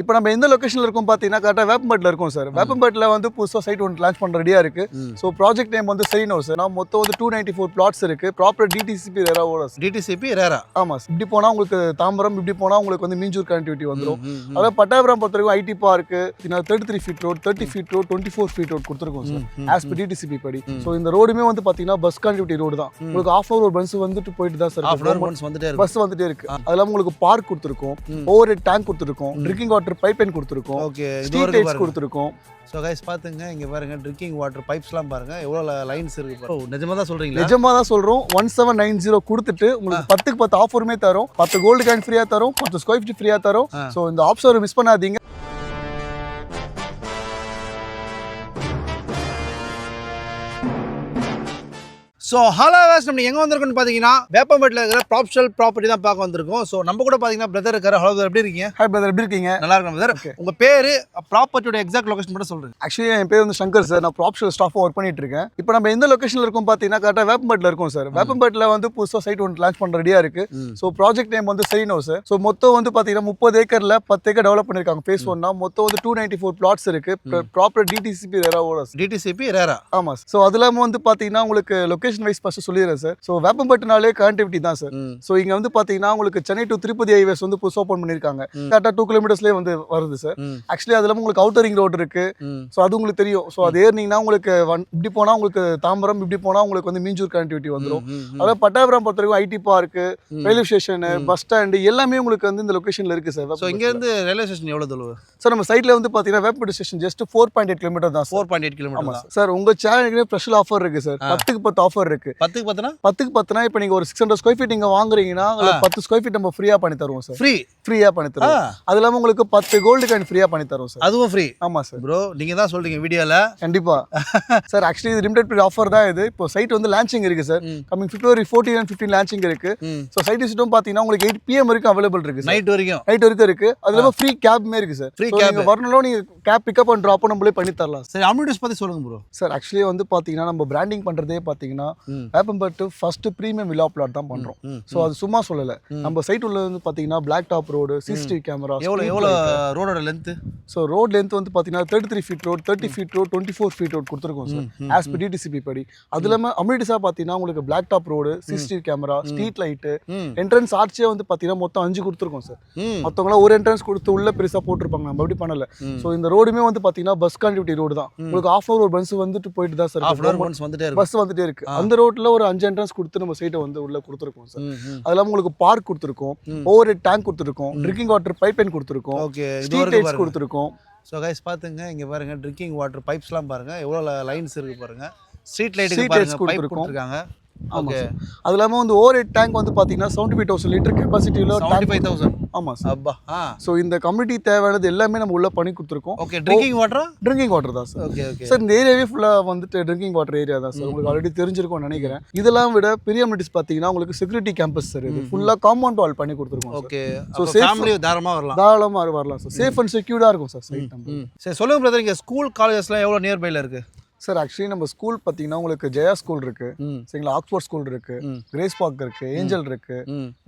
இப்போ நம்ம எந்த லொகேஷன்ல இருக்கோம் பார்த்தீங்கன்னா கரெக்டாக வேப்பம்பேட்டில் இருக்கும் சார். வேப்பம்பேட்டில் வந்து புதுசாக சைட் ஒன்று லான்ச் பண்ண ரெடியாக இருக்கு. ஸோ ப்ராஜெக்ட் நேம் வந்து செரினோ சார். நான் மொத்தம் வந்து 294 பிளாட்ஸ் இருக்கு. Proper DTCP ரேராவோட. டிடிசிபி ரேரா. ஆமாம் சார். இப்படி போனால் உங்களுக்கு தாம்பரம், இப்படி போனால் உங்களுக்கு வந்து மீஞ்சூர் கனெக்டிவிட்டி வந்துடும். அதாவது பட்டாபுரம் பொறுத்த வரைக்கும் IT park 33 feet road, 30 feet road, 24 feet road கொடுத்துருக்கோம் சார். ஆஸ் பர் டிடிசிபி படி. ஸோ இந்த ரோடுமே வந்து பார்த்தீங்கன்னா பஸ் கனெக்டிவிட்டி ரோடு தான். உங்களுக்கு ½ ஹவர் பஸ் வந்துட்டு போயிட்டு தான் சார். பஸ் வந்துட்டே இருக்கு. அது இல்லாமல் உங்களுக்கு பார்க் கொடுத்துருக்கோம், ஓவர் ஹெட் டேங்க் கொடுத்துருக்கோம், ட்ரிங்கிங் வாட்டர் பைப் லைன் கொடுத்துருக்கோம், ஓகே ஸ்ட்ரீட் லைட்ஸ் கொடுத்துருக்கோம். ஸோ கைஸ் பார்த்துங்க, இங்கே பாருங்க ட்ரிங்கிங் வாட்டர் பைப்ஸ்லாம் பாருங்க எவ்வளோ லைன்ஸ் இருக்கு. ஓ நிஜமாக தான் சொல்கிறீங்களா? நிஜமாக தான் சொல்கிறோம். 1790 கொடுத்துட்டு உங்களுக்கு 10க்கு 10 ஆஃபருமே தரும். 10 கோல்டு காயின் ஃப்ரீயாக தரும், 10 ஸ்கொயர் ஃபீட் ஃப்ரீயாக தரும். ஸோ இந்த ஆப்ஷன் மிஸ் பண்ணாதீங்க. ஸோ ஹலோ வேஸ், நம்ம எங்கே வந்திருக்கோம்னு பார்த்தீங்கன்னா வேப்பம்பேட்டில் இருக்கிற ப்ராப்ஷல் ப்ராப்பர்ட்டி தான் பார்க்க வந்திருக்கோம். ஸோ நம்ம கூட பார்த்தீங்கன்னா பிரதர் இருக்காரு. ஹலோ பிரதர், எப்படி இருக்கீங்க? ஹாய் பிரதர், எப்படி இருக்கீங்க? நல்லா இருக்கேன் பிரதர். உங்கள் பேர், ப்ராப்பர்ட்டியோட எக்ஸாக்ட் லொகேஷன் மட்டும் சொல்கிறேன். ஆக்சுவலி என் பேர் வந்து சங்கர் சார். நான் ப்ராப்ஷல் ஸ்டாஃபாக ஒர்க் பண்ணிட்டு இருக்கேன். இப்போ நம்ம எந்த லொகேஷனில் இருக்கோம் பார்த்தீங்கன்னா கரெக்டாக வேப்பம்பேட்டில் இருக்கும் சார். வேப்பம்பேட்டில் வந்து புதுசாக சைட் ஒன்று லான்ச் பண்ண ரெடியாக இருக்கு. ஸோ ப்ராஜெக்ட் நேம் வந்து செரினோ சார். ஸோ மொத்தம் வந்து பார்த்தீங்கன்னா 30 ஏக்கரில் 10 ஏக்கர் டெவலப் பண்ணியிருக்காங்க. ஃபேஸ் 1 மொத்தம் வந்து 294 பிளாட்ஸ் இருக்கு. Proper DTCP ரேராவோட. டிடிசிபி ரேரா. ஆமாம் சார். ஸோ அது இல்லாமல் வந்து பார்த்தீங்கன்னா உங்களுக்கு லொகேஷன் வைஸ் ஃபர்ஸ்ட் சொல்லிடுறேன் சார். ஸோ வேப்பம்பேட்டுனாலே கனெக்டிவிட்டி தான் சார். ஸோ இங்க வந்து பாத்தீங்கன்னா உங்களுக்கு சென்னை டு திருப்பதி ஹைவேஸ் வந்து புதுசா ஓப்பன் பண்ணிருக்காங்க. கரெக்டா 2 கிலோமீட்டர்ஸ்லேயே வந்து வருது சார். ஆக்சுவலி அதுல உங்களுக்கு அவுட்டர் ரிங் ரோடு இருக்கு. ஸோ அது உங்களுக்கு தெரியும். ஸோ அது ஏறினீங்கன்னா உங்களுக்கு இப்படி போனா உங்களுக்கு தாம்பரம், இப்படி போனா உங்களுக்கு வந்து மீஞ்சூர் கனெக்டிவிட்டி வந்துடும். அதாவது பட்டாபுரம் பொறுத்த வரைக்கும் IT park, railway station, bus stand எல்லாமே உங்களுக்கு வந்து இந்த லொகேஷன்ல இருக்கு சார். ஸோ இங்க இருந்து ரயில்வே ஸ்டேஷன் எவ்வளவு தூரம் சார்? நம்ம சைட்ல வந்து பாத்தீங்கன்னா வேப்பம்பேட்டு ஸ்டேஷன் ஜஸ்ட் 4.8 கிலோமீட்டர் தான். 4.8 கிலோமீட்டர் சார். உங்க சேனலுக்கு ஸ்பெஷல் ஆஃபர் இருக்கு சார். 10க்கு 10 ஆஃபர் இருக்கு. 10க்கு 10னா இப்போ நீங்க ஒரு 600 ஸ்கொயர் ஃபீட் நீங்க வாங்குறீங்கன்னா 10 ஸ்கொயர் ஃபீட் நம்ம ஃப்ரீயா பண்ணி தருவோம் சார். ஃப்ரீயா பண்ணி தருவோம். அது இல்லாம உங்களுக்கு 10 கோல்டு காயின் ஃப்ரீயா பண்ணி தருவோம் சார். அதுவும் ஃப்ரீ? ஆமா சார். ப்ரோ நீங்க தான் சொல்றீங்க வீடியோல. கண்டிப்பா சார். ஆக்சுவலி இது லிமிடெட் பீரியட் ஆஃபர் தான் இது. இப்போ சைட் வந்து லான்ச்சிங் இருக்கு sir. Coming February 14 and 15 launching இருக்கு. ஸோ சைட் விசிட்டும் பாத்தீங்கன்னா உங்களுக்கு 8 PM வரைக்கும் அவைலபிள் இருக்கு. நைட் வரைக்கும் இருக்கு. அது இல்லாம ஃப்ரீ கேப்மே இருக்கு சார். ஃப்ரீ கேப் வரணும், நீங்க கேப் பிக்கப் அண்ட் டிராப் நம்மளே பண்ணி தரலாம். சரி, அம்யூனிட்டிஸ் பத்தி சொல்லுங்க ப்ரோ. சார் ஆக்சுவலி வந்து பாத்தீங்கன்னா நம்ம பிராண்டிங் பண்றதே பாத்தீங்கன்னா வேப்பம்பேட்டு ஃபர்ஸ்ட் பிரீமியம் வில்லா பிளாட் தான் பண்றோம். ஸோ அது சும்மா சொல்லலை. நம்ம சைட் உள்ள வந்து பார்த்தீங்கன்னா black top road, CCTV camera. எவ்வளோ ரோடோட லென்த்? ஸோ ரோட் லென்த் வந்து பார்த்தீங்கன்னா 33 feet road, 30 feet road, 24 feet road கொடுத்துருக்கோம் சார். ஆஸ் பர் டிடிசிபி படி. அது இல்லாமல் அம்யூனிட்டிஸாக பார்த்தீங்கன்னா உங்களுக்கு black top road, CCTV camera, street light, entrance ஆர்ச்சே வந்து பார்த்தீங்கன்னா மொத்தம் 5 கொடுத்துருக்கோம் சார். மற்றவங்களாம் ஒரு என்ட்ரன்ஸ் கொடுத்து உள்ள பெருசாக போட்டிருப்பாங்க. நம்ம அப்படி பண்ணல. ஸோ இந்த ரோடுமே வந்து பார்த்தீங்கன்னா பஸ் கனெக்டிவிட்டி ரோடு தான். உங்களுக்கு ½ ஹவர் பஸ் வந்துட்டு போயிட்டு தான் சார். பஸ் வந்துட்டே இருக்கு. அந்த ரோட்ல ஒரு 5 என்ட்ரன்ஸ் கொடுத்து நம்ம சைட்டை வந்து உள்ள கொடுத்துருக்கோம் சார். அதெல்லாம் உங்களுக்கு பார்க் கொடுத்துருக்கோம், ஓவர் ஹெட் டேங்க் கொடுத்துருக்கோம், ட்ரிங்கிங் வாட்டர் பைப் லைன் கொடுத்துருக்கோம், ஸ்ட்ரீட் லைட்ஸ் கொடுத்துருக்கோம். ஸோ கைஸ் பார்த்துங்க, இங்கே பாருங்க ட்ரிங்கிங் வாட்டர் பைப்ஸ்லாம் பாருங்க எவ்வளோ லைன்ஸ் இருக்கு பாருங்க. ஸ்ட்ரீட் லைட்ஸ் கொடுத்துருக்காங்க. ஓகே. அது இல்லாமல் வந்து ஓவர் ஹெட் டேங்க் வந்து பார்த்தீங்கன்னா 75,000 லிட்டர் கெப்பாசிட்டியில் 75,000. ஆமாம் சார். அப்பா. ஸோ இந்த கம்யூனிட்டி தேவையானது எல்லாமே நம்ம உள்ள பண்ணி கொடுத்துருக்கோம். ஓகே. ட்ரிங்கிங் வாட்டர் தான் சார். Okay okay sir. இந்த ஏரியாவே ஃபுல்லாக வந்துட்டு ட்ரிங்கிங் வாட்டர் ஏரியா தான் சார். உங்களுக்கு ஆல்ரெடி தெரிஞ்சிருக்கும்னு நினைக்கிறேன். இதெல்லாம் விட பெரிய அம்யூனிட்டிஸ் பார்த்தீங்கன்னா உங்களுக்கு செக்யூரிட்டி கேம்பஸ் சார். இது ஃபுல்லாக காம்பவுண்ட் வால் பண்ணி கொடுத்துருக்கோம். ஓகே. ஸோ ஃபேமிலி தாராளமாக வரலாம் சார். சேஃப் அண்ட் செக்யூர்டாக இருக்கும் சார் சைட் நம்ம. சரி சொல்லுங்க பிரதர், இங்கே ஸ்கூல் காலேஜஸ்லாம் எவ்வளோ நியர்பைல இருக்கு? சார் ஆக்சுவலி நம்ம ஸ்கூல் பார்த்தீங்கன்னா உங்களுக்கு ஜெயா ஸ்கூல் இருக்கு, சரிங்களா, ஆக்ஸ்போர்ட் ஸ்கூல் இருக்கு, கிரேஸ் பார்க் இருக்கு, ஏஞ்சல் இருக்கு,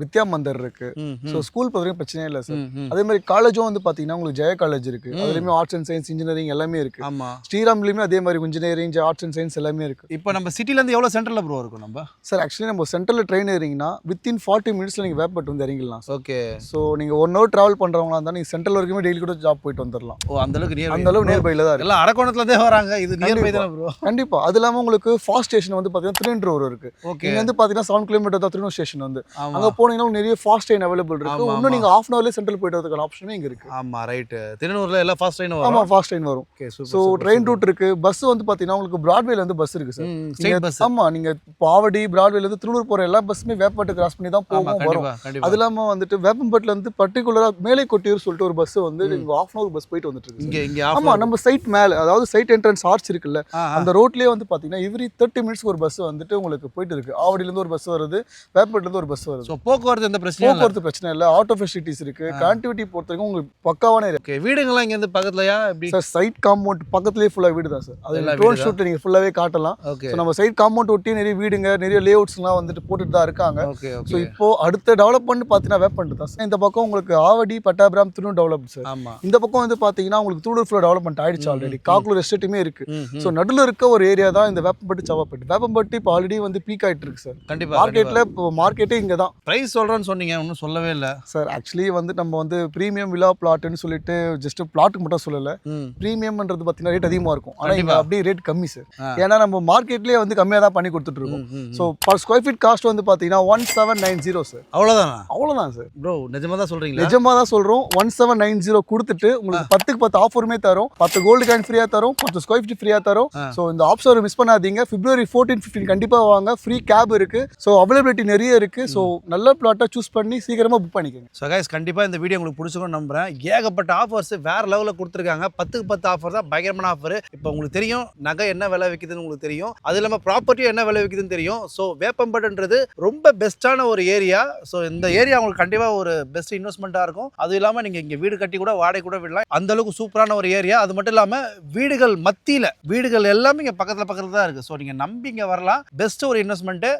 வித்யா மந்தர் இருக்கு. ஸோ ஸ்கூல் பொறுத்தவரைக்கும் பிரச்சனையே இல்லை சார். அதே மாதிரி காலேஜும் வந்து பார்த்தீங்கன்னா உங்களுக்கு ஜெயா காலேஜ் இருக்கு. அதுலேயுமே ஆர்ட்ஸ் அண்ட் சயின்ஸ், இன்ஜினியரிங் எல்லாமே இருக்கு. ஸ்ரீராம்லேயுமே அதே மாதிரி இன்ஜினியரிங், ஆர்ட்ஸ் அண்ட் சயின்ஸ் எல்லாமே இருக்கு. இப்போ நம்ம சிட்டிலேருந்து எவ்வளோ சென்டரில் ப்ரோ இருக்கும் நம்ம? சார் ஆக்சுவலி நம்ம சென்டரில் ட்ரெயின் ஏறிங்கன்னா வித்தின் 40 மினிட்ஸில் நீங்கள் வேப்பட்டு வந்து இறங்கிடலாம். ஓகே. ஸோ நீங்கள் 1 hour ட்ராவல் பண்ணுறவங்களா இருந்தால் நீங்கள் சென்ட்ரல் வரைக்குமே டெய்லி கூட ஜாப் போயிட்டு வந்துடலாம். ஓ அந்த அளவுக்கு நியர்பைல தான் இருக்கு. எல்லாம் அரக்கோணத்துலேருந்தே வராங்க. இது நியர்பை தானே ப்ரோ? கண்டிப்பாக. அது இல்லாமல் உங்களுக்கு ஃபாஸ்ட் ஸ்டேஷன் வந்து பார்த்தீங்கன்னா திருநெல்வேலூர் இருக்கு. இங்கே வந்து பார்த்தீங்கன்னா 7 கிலோமீட்டர் தான் திருநெல்வேலூர் ஸ்டேஷன் வந்து. அங்கே போனீங்கன்னா நிறைய ஃபாஸ்ட் ட்ரெயின் அவைலபிள் இருக்கு. இன்னும் நீங்கள் ½ hourலேயே சென்ட்ரல் போயிட்டு வரதுக்கான ஆப்ஷனும் இங்கே இருக்கு. ஆமாம் ரைட்டு. திருநெல்வேலியில் எல்லாம் ஃபாஸ்ட் ட்ரெயின் வரும். ஆமாம் ஃபாஸ்ட் ட்ரெயின் வரும். ஸோ ட்ரெயின் ரூட் இருக்கு. பஸ் வந்து பார்த்தீங்கன்னா உங்களுக்கு பிராட்வேல இருந்து பஸ் இருக்கு சார். ஆமாம், நீங்கள் பாவடி பிராட்வேலேருந்து திருநூர் போகிற எல்லா பஸ்ஸுமே வேப்பம்பேட்டை கிராஸ் பண்ணி தான் போகும் வரும். அது இல்லாமல் வந்துட்டு வேப்பம்பேட்டில் இருந்து பர்டிகுலராக மேலே கொட்டியூர் சொல்லிட்டு ஒரு பஸ் வந்து ½ hour பஸ் போயிட்டு வந்துட்டு இருக்கு. ஆமாம், நம்ம சைட் மேலே, அதாவது சைட் என்ட்ரன்ஸ் ஆர்ச் இருக்குல்ல, அந்த ரோட்லயே வந்து பாத்தீங்கன்னா எவ்ரி 30 மினிட்ஸ்க்கு ஒரு பஸ் வந்துட்டு உங்களுக்கு போயிட்டு இருக்கு. ஆவடியில இருந்து ஒரு பஸ் வருது, வேப்பேட்ல இருந்து ஒரு பஸ் வருது. ஸோ போக்குவரத்து எந்த பிரச்சனையும் இல்லை. போக்குவரத்து பிரச்சனை இல்லை, ஆட்டோ ஃபெசிலிட்டிஸ் இருக்கு, கனெக்டிவிட்டி பொறுத்த வரைக்கும் உங்களுக்கு பக்காவான ஏரியா. ஓகே, வீடுங்களாம் இங்கேருந்து பக்கத்துலயா எப்படி? சார் சைட் காம்பவுண்ட் பக்கத்துலேயே ஃபுல்லாக வீடு தான் சார். அது எல்லா ட்ரோன் வீடு ஷூட்டில் நீங்கள் ஃபுல்லாகவே காட்டலாம். ஓகே ஸோ நம்ம சைட் காம்பவுண்ட் ஒட்டி நிறைய வீடுங்க, நிறைய லேஅவுட்ஸ்லாம் வந்துட்டு போட்டுட்டு தான் இருக்காங்க. Okay so okay. இப்போ அடுத்த டெவலப்மெண்ட் பார்த்தீங்கன்னா வேப்பண்டு தான் சார். இந்த பக்கம் உங்களுக்கு ஆவடி, பட்டாபிராம், திருநூர் டெவலப் சார். ஆமா. இந்த பக்கம் வந்து பார்த்தீங்கன்னா உங்களுக்கு தூடூர் ஃபுல்லாக டெவலப்மெண்ட் ஆயிடுச்சு ஆல்ரெடி. காக்கூர் எஸ்டேட்டுமே இருக்கு. ஸோ நடுவில் இருக்க ஒரு ஏரியா தான் இந்த வேப்பம்பட்டு சவாப்பட்டு. வேப்பம்பட்டு இப்போ ஆல்ரெடி வந்து பீக் ஆயிட்டு இருக்கு சார். கண்டிப்பா மார்க்கெட்டில் இப்போ மார்க்கெட்டே இங்கே தான். பிரைஸ் சொல்றேன்னு சொன்னீங்க, ஒன்றும் சொல்லவே இல்லை சார். ஆக்சுவலி வந்து நம்ம வந்து ப்ரீமியம் வில்லா பிளாட்னு சொல்லிட்டு ஜஸ்ட் பிளாட்டுக்கு மட்டும் சொல்லலை. ப்ரீமியம்ன்றது பார்த்தீங்கன்னா ரேட் அதிகமாக இருக்கும், ஆனால் இங்கே அப்படியே ரேட் கம்மி சார். ஏன்னா நம்ம மார்க்கெட்லேயே வந்து கம்மியாக தான் பண்ணி கொடுத்துட்டு இருக்கோம். So per square feet cost வந்து பார்த்தீங்கன்னா 1790 சார். அவ்வளோதானா? அவ்வளோதான் சார். ப்ரோ நிஜமாக தான் சொல்கிறீங்களா? நிஜமாக தான் சொல்கிறோம். 1790 கொடுத்துட்டு உங்களுக்கு 10க்கு 10 ஆஃபருமே தரும். 10 கோல்டு காயின் ஃப்ரீயாக தரும், 10 ஸ்கொயர் ஃபீட் ஃப்ரீயாக தரும். ஸோ இந்த ஆப்ஷன் மிஸ் பண்ணாதீங்க. February 14, 15 கண்டிப்பாக வாங்க. ஃப்ரீ கேப் இருக்கு. ஸோ அவைலபிலிட்டி நிறைய இருக்கு. ஸோ நல்ல பிளாட்டாக சூஸ் பண்ணி சீக்கிரமாக புக் பண்ணிக்கோங்க. ஸோ கைஸ் கண்டிப்பாக இந்த வீடியோ உங்களுக்கு பிடிச்சிருக்கும்னு நம்புறேன். ஏகப்பட்ட ஆஃபர்ஸ் வேற லெவலில் கொடுத்துருக்காங்க. 10க்கு 10 ஆஃபர் தான், பயங்கரமான ஆஃபர். இப்போ உங்களுக்கு தெரியும் நகை என்ன விலை விற்குதுன்னு உங்களுக்கு தெரியும், அது இல்லாமல் ப்ராப்பர்ட்டியும் என்ன விலை விற்குதுன்னு தெரியும். ஸோ வேப்பம்பட்டுன்றது ரொம்ப பெஸ்ட்டான ஒரு ஏரியா. ஸோ இந்த ஏரியா உங்களுக்கு கண்டிப்பாக ஒரு பெஸ்ட் இன்வெஸ்ட்மெண்ட்டாக இருக்கும். அது இல்லாமல் நீங்கள் இங்கே வீடு கட்டி கூட வாடகை கூட விடலாம். அந்த அளவுக்கு சூப்பரான ஒரு ஏரியா. அது மட்டும் இல்லாமல் வீடுகள் மத்தியில் வீடுகள் எல்லாமே இங்கே பக்கத்தில் தான் இருக்குது. ஸோ நீங்கள் நம்பி இங்கே வரலாம். பெஸ்ட் ஒரு இன்வெஸ்ட்மெண்ட்டு.